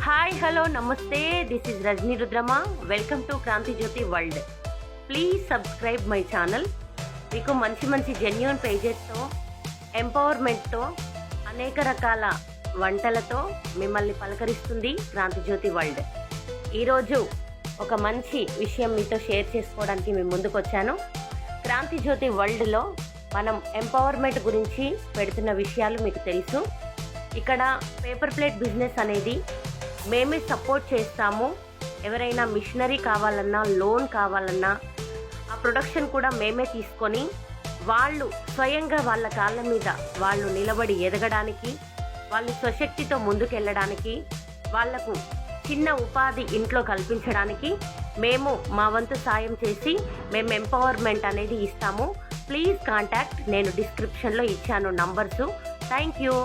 Hi hello నమస్తే, this is Rajani Rudrama. Welcome to Kranti Jyoti world. Please subscribe my channel. మీకు మంచి మంచి జెన్యూన్ పేజెస్తో, ఎంపవర్మెంట్తో, అనేక రకాల వంటలతో మిమ్మల్ని పలకరిస్తుంది క్రాంతి జ్యోతి వరల్డ్. ఈరోజు ఒక మంచి విషయం మీతో షేర్ చేసుకోవడానికి మేము ముందుకు వచ్చాను. క్రాంతి జ్యోతి వరల్డ్లో మనం ఎంపవర్మెంట్ గురించి పెడుతున్న విషయాలు మీకు తెలుసు. ఇక్కడ పేపర్ ప్లేట్ బిజినెస్ అనేది మేమే సపోర్ట్ చేస్తాము. ఎవరైనా మిషనరీ కావాలన్నా, లోన్ కావాలన్నా ఆ ప్రొడక్షన్ కూడా మేమే తీసుకొని వాళ్ళు స్వయంగా వాళ్ళ కాళ్ళ మీద వాళ్ళు నిలబడి ఎదగడానికి, వాళ్ళు స్వశక్తితో ముందుకెళ్ళడానికి, వాళ్లకు చిన్న ఉపాధి ఇంట్లో కల్పించడానికి మేము మా వంతు సాయం చేసి మేము ఎంపవర్మెంట్ అనేది ఇస్తాము. Please contact. నేను డిస్క్రిప్షన్లో ఇచ్చాను నంబర్సు. Thank you.